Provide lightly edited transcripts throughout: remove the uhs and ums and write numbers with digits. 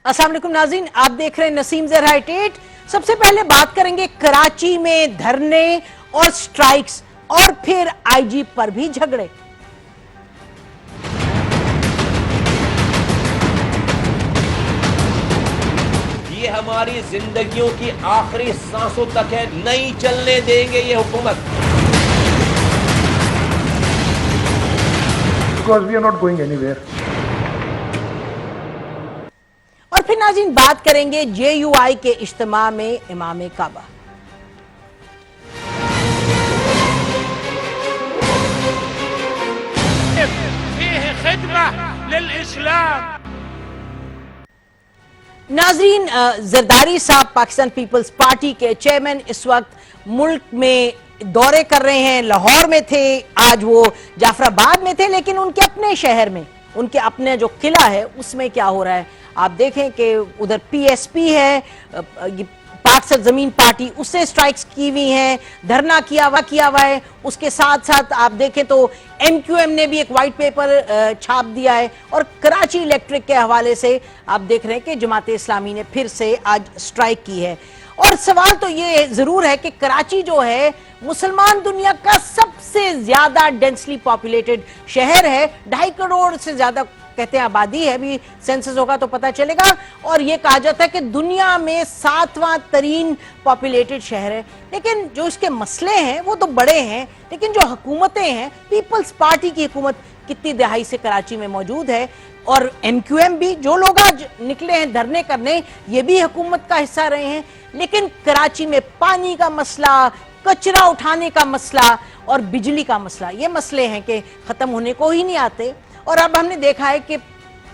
अस्सलाम वालेकुम नाज़रीन, आप देख रहे हैं नसीम ज़हरा 88। सबसे पहले बात करेंगे कराची में धरने और स्ट्राइक्स और फिर आईजी पर भी झगड़े। ये हमारी जिंदगियों की आखिरी सांसों तक है, नहीं चलने देंगे ये हुकूमत। Because we are not going anywhere. और फिर नाज़रीन बात करेंगे JUI के इज्तिमा में इमाम काबा। नाज़रीन, जरदारी साहब पाकिस्तान पीपल्स पार्टी के चेयरमैन इस वक्त मुल्क में दौरे कर रहे हैं। लाहौर में थे, आज वो जाफराबाद में थे, लेकिन उनके अपने शहर में, उनके अपने जो किला है उसमें क्या हो रहा है आप देखें कि उधर PSP है, पाक सरजमीन पार्टी, उससे स्ट्राइक्स की हुई हैं, धरना किया हुआ है। उसके साथ साथ आप देखें तो MQM ने भी एक वाइट पेपर छाप दिया है। और कराची इलेक्ट्रिक के हवाले से आप देख रहे हैं कि जमात इस्लामी ने फिर से आज स्ट्राइक की है। और सवाल तो ये जरूर है कि कराची जो है मुसलमान दुनिया का सबसे ज्यादा डेंसली पॉपुलेटेड शहर है, 2.5 करोड़ से ज्यादा कहते हैं आबादी है, अभी सेंसस होगा तो पता चलेगा। और ये कहा जाता है कि दुनिया में 7वां तरीन पॉपुलेटेड शहर है। लेकिन जो इसके मसले हैं वो तो बड़े हैं, लेकिन जो हुकूमतें हैं, पीपल्स पार्टी की हुकूमत कितनी दहाई से कराची में मौजूद है, और MQM भी, जो लोग आज निकले हैं धरने करने, ये भी हुकूमत का हिस्सा रहे हैं। लेकिन कराची में पानी का मसला, कचरा उठाने का मसला और बिजली का मसला, ये मसले हैं कि खत्म होने को ही नहीं आते। और अब हमने देखा है कि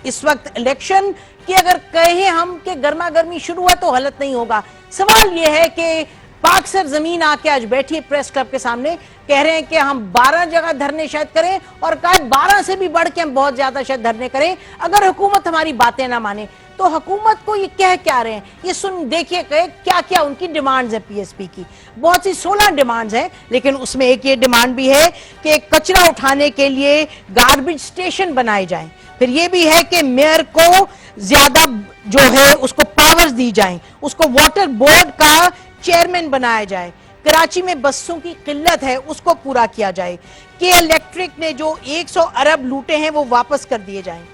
इस वक्त इलेक्शन की अगर कहें हम कि गर्मा गर्मी शुरू हुआ तो गलत नहीं होगा। सवाल यह है कि पाक सरजमीन आके आज बैठी प्रेस क्लब के सामने, कह रहे हैं कि हम 12 जगह धरने शायद करें, और कहा 12 से भी बढ़ के हम बहुत ज्यादा शायद धरने करें अगर हुकूमत हमारी बातें ना माने। तो हुकूमत को ये कह क्या रहे हैं, ये सुन देखिए क्या क्या उनकी डिमांड्स है। PSP की बहुत सी 16 डिमांड्स हैं, लेकिन उसमें एक ये डिमांड भी है कि कचरा उठाने के लिए गार्बेज स्टेशन बनाए जाएं। फिर ये भी है कि मेयर को ज्यादा जो है उसको पावर्स दी जाएं, उसको वाटर बोर्ड का चेयरमैन बनाया जाए। कराची में बसों की किल्लत है, उसको पूरा किया जाए। के इलेक्ट्रिक ने जो 100 अरब लूटे हैं वो वापस कर दिए जाएं।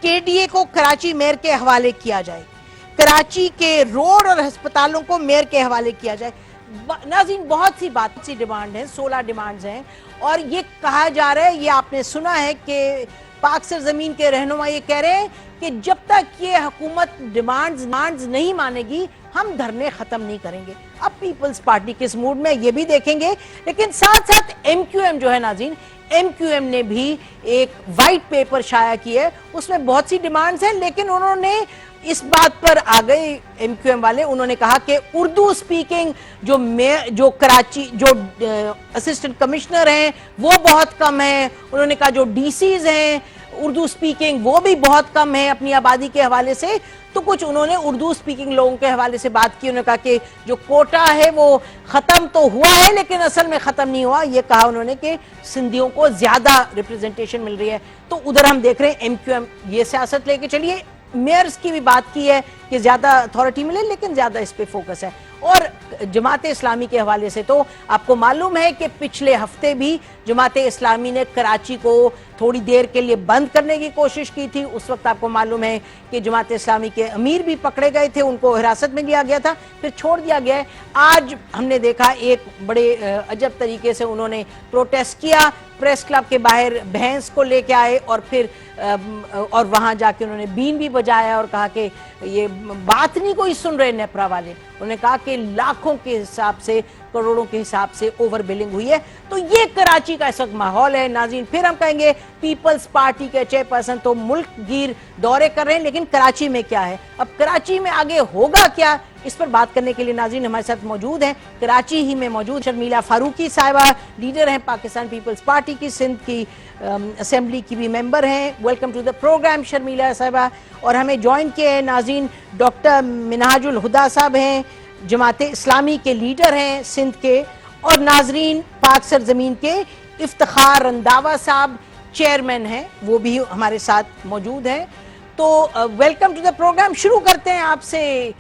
KDA को कराची मेयर के हवाले किया जाए। कराची के रोड और अस्पतालों को मेयर के हवाले किया जाए। नाज़रीन बहुत सी डिमांड है, 16 डिमांड्स हैं। और ये कहा जा रहा है, ये आपने सुना है कि पाक सरजमीन के रहनुमा ये कह रहे हैं कि जब तक ये हुकूमत डिमांड्स नहीं मानेगी हम धरने खत्म नहीं करेंगे। अब पीपल्स पार्टी किस मूड में ये भी देखेंगे। लेकिन साथ साथ MQM जो है नाज़रीन, MQM ने भी एक वाइट पेपर शाया किया है, उसमें बहुत सी डिमांड्स हैं, लेकिन उन्होंने इस बात पर आ गए MQM वाले, उन्होंने कहा कि उर्दू स्पीकिंग जो कराची जो असिस्टेंट कमिश्नर हैं वो बहुत कम है। उन्होंने कहा जो DCs हैं उर्दू स्पीकिंग वो भी बहुत कम है अपनी आबादी के हवाले से। तो कुछ उन्होंने उर्दू स्पीकिंग लोगों के हवाले से बात की। उन्होंने कहा कि जो कोटा है वो खत्म तो हुआ है लेकिन असल में खत्म नहीं हुआ। ये कहा उन्होंने कि सिंधियों को ज्यादा रिप्रेजेंटेशन मिल रही है। तो उधर हम देख रहे हैं MQM ये सियासत लेके चलिए। मेयर्स की भी बात की है कि ज्यादा अथॉरिटी मिले, लेकिन ज्यादा इस पे फोकस है। और जमात इस्लामी के हवाले से तो आपको मालूम है कि पिछले हफ्ते भी जमात इस्लामी ने कराची को थोड़ी देर के लिए बंद करने की कोशिश की थी। उस वक्त आपको मालूम है कि जमात इस्लामी के अमीर भी पकड़े गए थे, उनको हिरासत में लिया गया था, फिर छोड़ दिया गया है। आज हमने देखा एक बड़े अजब तरीके से उन्होंने प्रोटेस्ट किया, प्रेस क्लब के बाहर भैंस को लेके आए और फिर और वहां जाके उन्होंने बीन भी बजाया और कहा कि ये बात नहीं कोई सुन रहे नेपरा वाले। उन्होंने कहा कि लाखों के हिसाब से, करोड़ों के हिसाब से ओवर बिलिंग हुई है। तो ये कराची का इस वक्त माहौल है नाज़रीन। फिर हम कहेंगे पीपल्स पार्टी के चेयरपर्सन तो मुल्क गिर दौरे कर रहे हैं, लेकिन कराची में क्या है, अब कराची में आगे होगा क्या, इस पर बात करने के लिए नाज़रीन हमारे साथ मौजूद हैं, कराची ही में मौजूद शर्मिला फारूकी साहिबा, लीडर हैं पाकिस्तान पीपल्स पार्टी की, सिंध की असेंबली की भी मेंबर हैं। Welcome to the programme Sharmila Sahiba. और हमें ज्वाइन किए हैं नाज़रीन डॉक्टर मिनहाजुल हुदा साहब हैं, जमात इस्लामी के लीडर हैं सिंध के, और नाज़रीन पाक सरजमीन के इफ्तिखार रंधावा साहब चेयरमैन हैं, वो भी हमारे साथ मौजूद हैं। تو ویلکم ٹو دا پروگرام. شروع کرتے ہیں آپ سے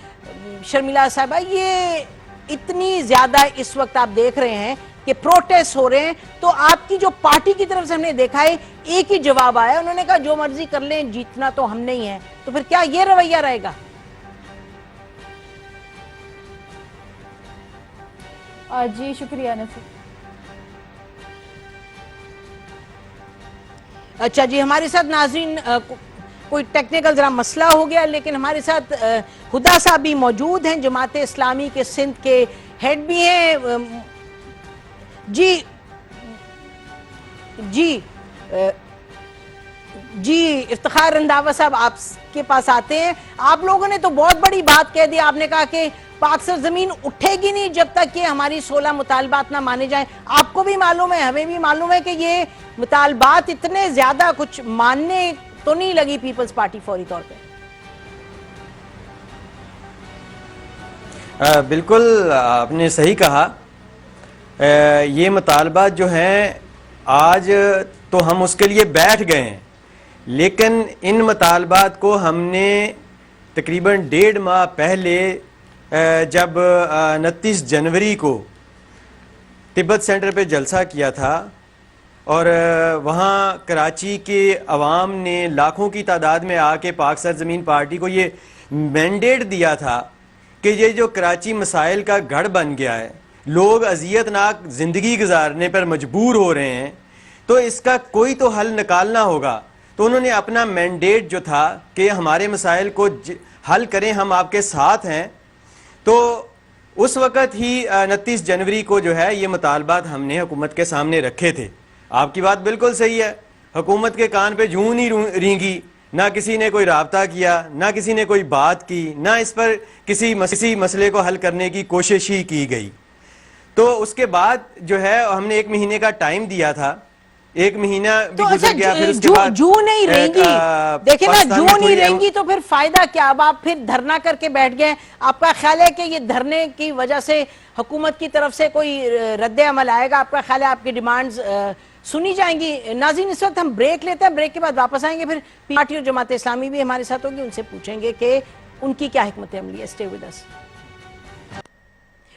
شرمیلا صاحبہ. یہ اتنی زیادہ اس وقت آپ دیکھ رہے ہیں کہ پروٹیسٹ ہو رہے ہیں, تو آپ کی جو پارٹی کی طرف سے ہم نے دیکھا ہے ایک ہی جواب آیا, انہوں نے کہا جو مرضی کر لیں, جیتنا تو ہم نہیں ہے. تو پھر کیا یہ رویہ رہے گا؟ جی شکریہ نفی. اچھا جی, ہمارے ساتھ ناظرین کوئی ٹیکنیکل ذرا مسئلہ ہو گیا, لیکن ہمارے ساتھ ہدا صاحب بھی موجود ہیں, جماعت اسلامی کے سندھ کے ہیڈ بھی ہیں. جی جی جی افتخار رنداوا صاحب, آپ کے پاس آتے ہیں. آپ لوگوں نے تو بہت بڑی بات کہہ دی, آپ نے کہا کہ پاک سرزمین اٹھے گی نہیں جب تک کہ ہماری 16 مطالبات نہ مانے جائیں. آپ کو بھی معلوم ہے, ہمیں بھی معلوم ہے کہ یہ مطالبات اتنے زیادہ کچھ ماننے تو نہیں لگی پیپلز پارٹی فوری طور پہ. بالکل آپ نے صحیح کہا. یہ مطالبات جو ہیں آج تو ہم اس کے لیے بیٹھ گئے ہیں, لیکن ان مطالبات کو ہم نے تقریباً 1.5 ماہ پہلے جب 29 جنوری کو تبت سینٹر پہ جلسہ کیا تھا اور وہاں کراچی کے عوام نے لاکھوں کی تعداد میں آ کے پاک سرزمین پارٹی کو یہ مینڈیٹ دیا تھا کہ یہ جو کراچی مسائل کا گڑھ بن گیا ہے, لوگ اذیت ناک زندگی گزارنے پر مجبور ہو رہے ہیں, تو اس کا کوئی تو حل نکالنا ہوگا. تو انہوں نے اپنا مینڈیٹ جو تھا کہ ہمارے مسائل کو حل کریں, ہم آپ کے ساتھ ہیں, تو اس وقت ہی 29 جنوری کو جو ہے یہ مطالبات ہم نے حکومت کے سامنے رکھے تھے. آپ کی بات بالکل صحیح ہے, حکومت کے کان پہ جوں نہیں رینگی, نہ کسی نے کوئی رابطہ کیا, نہ کسی نے کوئی بات کی, نہ اس پر کسی مسئلے کو حل کرنے کی کوشش ہی کی گئی. تو اس کے بعد جو ہے ہم نے 1 مہینے کا ٹائم دیا تھا, 1 مہینہ بھی گزر گیا, پھر اس کے بعد جو نہیں رہیں گی, دیکھیں نا, جو نہیں رہیں گی تو پھر فائدہ کیا؟ اب آپ پھر دھرنا کر کے بیٹھ گئے. آپ کا خیال ہے کہ یہ دھرنے کی وجہ سے حکومت کی طرف سے کوئی رد عمل آئے گا؟ آپ کا خیال ہے آپ کی ڈیمانڈز سنی جائیں گی؟ ناظرین اس وقت ہم بریک لیتے ہیں, بریک کے بعد واپس آئیں گے, پھر پارٹی اور جماعت اسلامی بھی ہمارے ساتھ ہوگی, ان سے پوچھیں گے کہ ان کی کیا حکمت عملی ہے. Stay with us.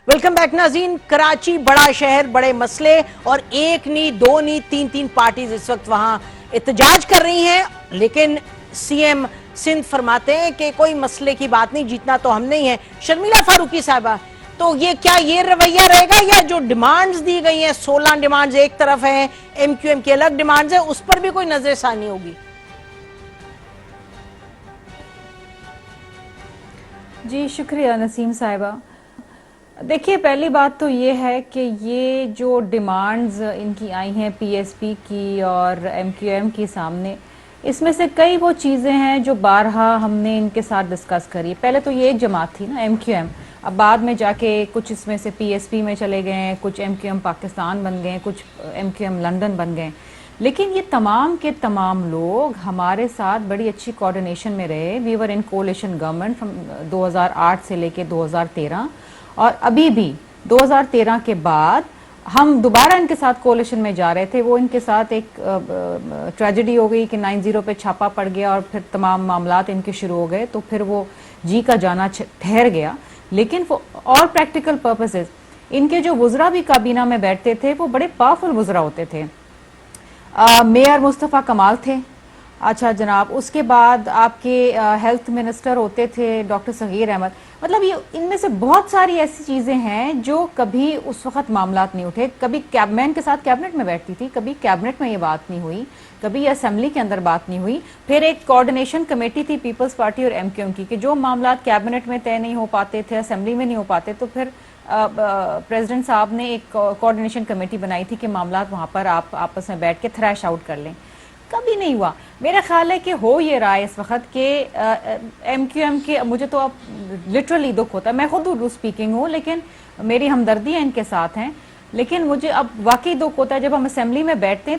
Welcome back ناظرین. کراچی بڑا شہر, بڑے مسئلے, اور 1 نہیں 2 نہیں 3 پارٹیز اس وقت وہاں احتجاج کر رہی ہیں, لیکن سی ایم سندھ فرماتے ہیں کہ کوئی مسئلے کی بات نہیں, جیتنا تو ہم نہیں ہے. شرمیلا فاروقی صاحبہ, تو یہ کیا یہ رویہ رہے گا, یا جو ڈیمانڈز دی گئی ہیں 16 ڈیمانڈز ایک طرف ہیں, ایم کیو ایم کی الگ ڈیمانڈز ہیں, اس پر بھی کوئی نظر ثانی ہوگی؟ جی شکریہ نسیم صاحبہ. دیکھیے پہلی بات تو یہ ہے کہ یہ جو ڈیمانڈز ان کی آئی ہیں پی ایس پی کی اور ایم کیو ایم کی سامنے, اس میں سے کئی وہ چیزیں ہیں جو بارہا ہم نے ان کے ساتھ ڈسکس کری. پہلے تو یہ ایک جماعت تھی نا, ایم کیو ایم, اب بعد میں جا کے کچھ اس میں سے پی ایس پی میں چلے گئے ہیں, کچھ ایم کیو ایم پاکستان بن گئے, کچھ ایم کیو ایم لنڈن بن گئے, لیکن یہ تمام کے تمام لوگ ہمارے ساتھ بڑی اچھی کوارڈینیشن میں رہے. وی ور ان کولیشن گورنمنٹ فرام 2008 سے لے کے 2013, اور ابھی بھی 2013 کے بعد ہم دوبارہ ان کے ساتھ کولیشن میں جا رہے تھے. وہ ان کے ساتھ ایک ٹریجڈی ہو گئی کہ 90 پہ چھاپا پڑ گیا اور پھر تمام معاملات ان کے شروع ہو گئے, تو پھر وہ جی کا جانا ٹھہر گیا. لیکن اور پریکٹیکل پرپسز ان کے جو وزراء بھی کابینہ میں بیٹھتے تھے وہ بڑے پاورفل وزراء ہوتے تھے. میئر مصطفیٰ کمال تھے, اچھا جناب, اس کے بعد آپ کے ہیلتھ منسٹر ہوتے تھے ڈاکٹر صغیر احمد. مطلب یہ ان میں سے بہت ساری ایسی چیزیں ہیں جو کبھی اس وقت معاملات نہیں اٹھے. کبھی میں ان کے ساتھ کیبنٹ میں بیٹھتی تھی, کبھی کیبنٹ میں یہ بات نہیں ہوئی, کبھی اسمبلی کے اندر بات نہیں ہوئی. پھر ایک کوارڈینیشن کمیٹی تھی پیپلز پارٹی اور ایم کیو ایم کی, کہ جو معاملات کیبنٹ میں طے نہیں ہو پاتے تھے, اسمبلی میں نہیں ہو پاتے, تو پھر پریزیڈنٹ صاحب نے ایک کوارڈینیشن کمیٹی بنائی تھی کہ معاملات وہاں پر آپ آپس میں بیٹھ کے تھریش آؤٹ کر لیں. کبھی نہیں ہوا. میرا خیال ہے کہ ہو یہ رہا ہے اس وقت کہ ایم کیو ایم کے, مجھے تو اب لٹرلی دکھ ہوتا ہے, میں خود اردو اسپیکنگ ہوں لیکن میری ہمدردیاں ان کے ساتھ ہیں, لیکن مجھے اب واقعی دکھ ہوتا ہے جب ہم اسمبلی میں بیٹھتے ہیں